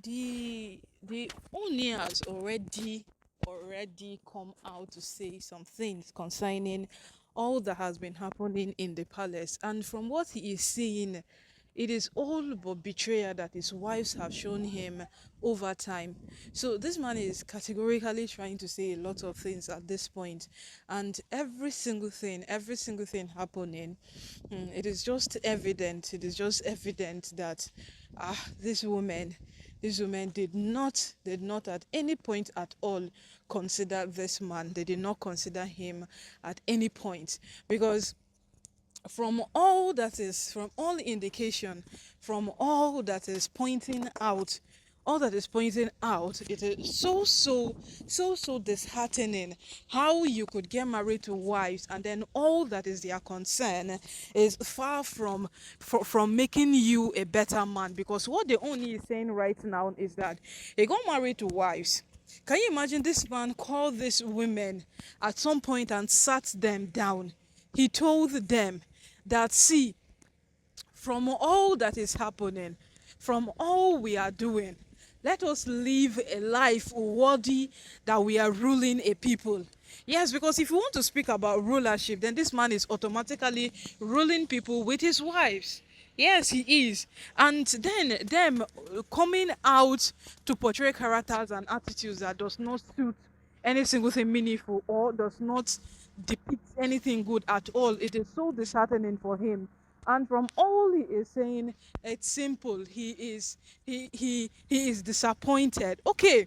The Ooni has already come out to say some things concerning all that has been happening in the palace, and from what he is saying, it is all but betrayal that his wives have shown him over time. So this man is categorically trying to say a lot of things at this point, and every single thing happening, it is just evident. It is just evident that this woman, these women did not at any point at all consider this man. They did not consider him at any point, because from all indication, from all that is pointing out, it is so disheartening how you could get married to wives, and then all that is their concern is far from making you a better man. Because what the only is saying right now is that he got married to wives. Can you imagine this man called these women at some point and sat them down? He told them that, see, from all that is happening, from all we are doing, let us live a life worthy that we are ruling a people. Yes, because if you want to speak about rulership, then this man is automatically ruling people with his wives. Yes, he is. And then them coming out to portray characters and attitudes that does not suit any single thing meaningful, or does not depict anything good at all. It is so disheartening for him. And from all he is saying, it's simple. He is disappointed. Okay,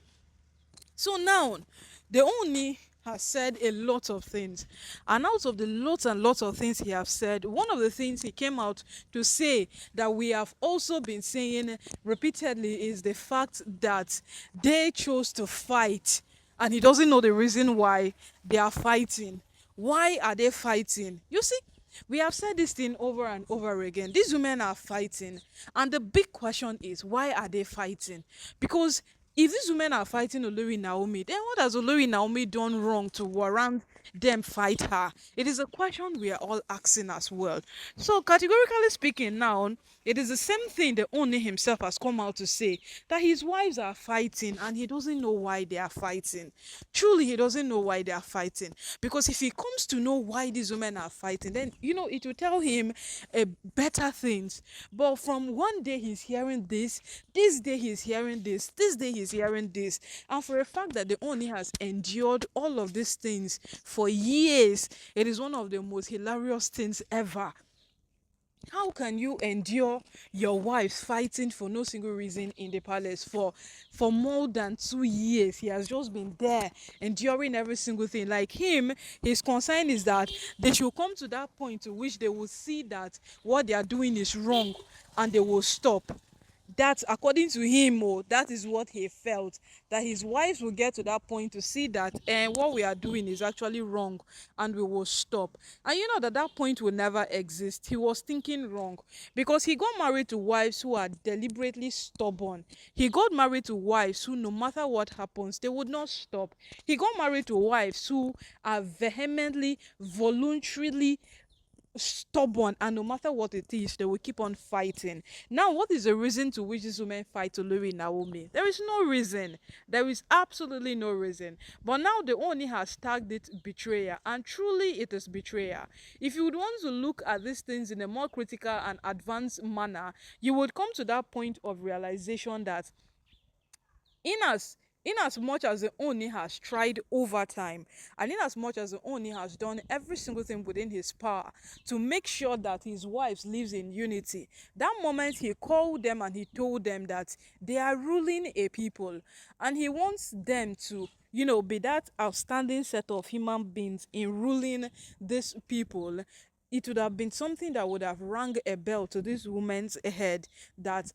so now the Oni has said a lot of things, and out of the lots and lots of things he has said, one of the things he came out to say that we have also been saying repeatedly is the fact that they chose to fight, and he doesn't know the reason why they are fighting. Why are they fighting? You see, we have said this thing over and over again. These women are fighting, and the big question is, why are they fighting? Because if these women are fighting Olori Naomi, then what has Olori Naomi done wrong to warrant them fight her? It is a question we are all asking as well. So categorically speaking now, it is the same thing the Ooni himself has come out to say, that his wives are fighting and he doesn't know why they are fighting. Truly, he doesn't know why they are fighting. Because if he comes to know why these women are fighting, then it will tell him better things. But from one day he's hearing this day he's hearing this day he's hearing this. And for a fact that the Oni has endured all of these things for years, it is one of the most hilarious things ever. How can you endure your wives fighting for no single reason in the palace for more than 2 years? He has just been there enduring every single thing. Like him, his concern is that they should come to that point to which they will see that what they are doing is wrong, and they will stop. That, according to him, that is what he felt, that his wives will get to that point to see that what we are doing is actually wrong, and we will stop. And you know that that point will never exist. He was thinking wrong, because he got married to wives who are deliberately stubborn. He got married to wives who, no matter what happens, they would not stop. He got married to wives who are vehemently, voluntarily stubborn, and no matter what it is, they will keep on fighting. Now, what is the reason to which these women fight Olori Naomi? There is no reason. There is absolutely no reason. But now the Oni has tagged it betrayal, and truly it is betrayal. If you would want to look at these things in a more critical and advanced manner, you would come to that point of realization that in as much as the Oni has tried over time, and in as much as the Oni has done every single thing within his power to make sure that his wives lives in unity, that moment he called them and he told them that they are ruling a people, and he wants them to be that outstanding set of human beings in ruling these people. It would have been something that would have rang a bell to this woman's head, that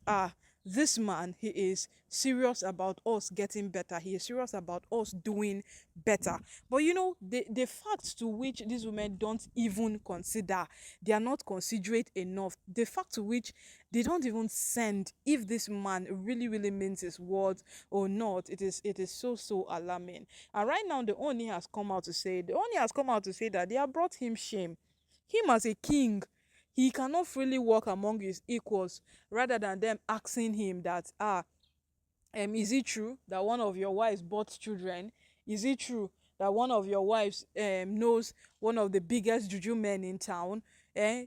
this man, he is serious about us getting better. He is serious about us doing better. But the fact to which these women don't even consider, they are not considerate enough. The fact to which they don't even send if this man really, really means his words or not, it is so alarming. And right now, the Oni has come out to say that they have brought him shame. Him as a king, he cannot freely walk among his equals, rather than them asking him that Is it true that one of your wives bought children? Is it true that one of your wives knows one of the biggest juju men in town? Eh?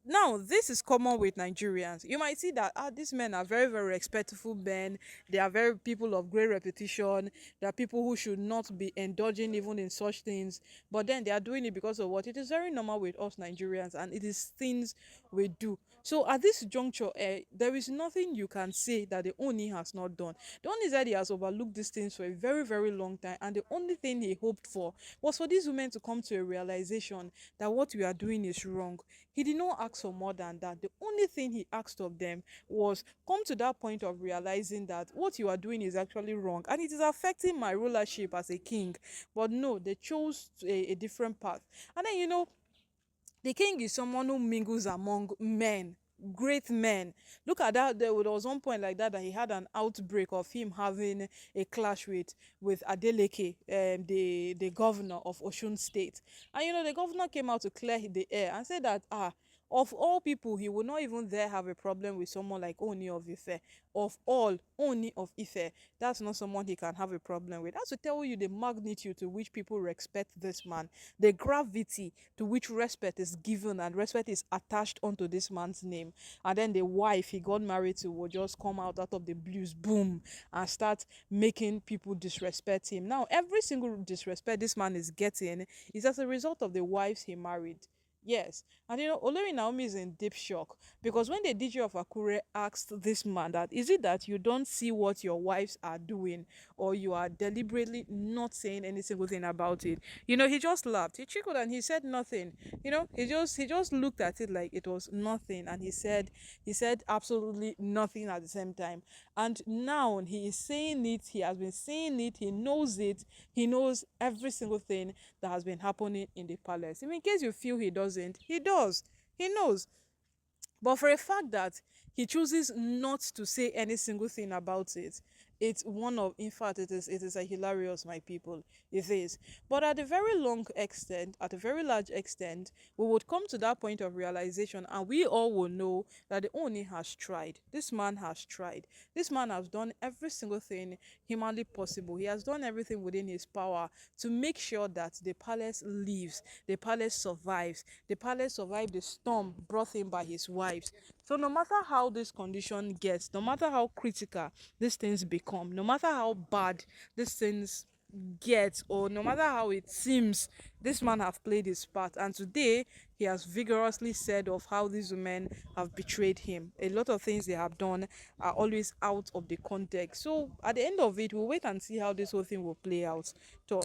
Now this is common with Nigerians. You might see that these men are very, very respectful men. They are very people of great reputation. They are people who should not be indulging even in such things, but then they are doing it because of what? It is very normal with us Nigerians, and it is things we do. So at this juncture, there is nothing you can say that the Oni has not done. The Oni said he has overlooked these things for a very, very long time, and the only thing he hoped for was for these women to come to a realization that what we are doing is wrong. He did not ask for more than that. The only thing he asked of them was come to that point of realizing that what you are doing is actually wrong and it is affecting my rulership as a king. But no, they chose a different path. And then, the king is someone who mingles among men, great men. Look at that. There was one point like that he had an outbreak of him having a clash with Adeleke, the governor of Osun State. And the governor came out to clear the air and said that of all people, he would not even there have a problem with someone like Ooni of Ife. Of all, Ooni of Ife, that's not someone he can have a problem with. That's to tell you the magnitude to which people respect this man, the gravity to which respect is given and respect is attached onto this man's name. And then the wife he got married to will just come out of the blues, boom, and start making people disrespect him. Now, every single disrespect this man is getting is as a result of the wives he married. Yes. And Olori Naomi is in deep shock because when the DJ of Akure asked this man that, is it that you don't see what your wives are doing or you are deliberately not saying any single thing about it? He just laughed. He chuckled and he said nothing. He just looked at it like it was nothing, and he said absolutely nothing at the same time. And now he is saying it, he has been saying it, he knows it, he knows every single thing that has been happening in the palace. If in case you feel he doesn't, he does. He knows. But for a fact that he chooses not to say any single thing about it, it's one of, in fact, it is a hilarious, my people. It is. But at a very long extent, at a very large extent, we would come to that point of realization, and we all will know that the Oni has tried. This man has tried. This man has done every single thing humanly possible. He has done everything within his power to make sure that the palace lives, the palace survives, the palace survived the storm brought in by his wives. So no matter how this condition gets, no matter how critical these things become, no matter how bad these things get, or no matter how it seems, this man have played his part, and today he has vigorously said of how these women have betrayed him. A lot of things they have done are always out of the context. So at the end of it, we'll wait and see how this whole thing will play out. So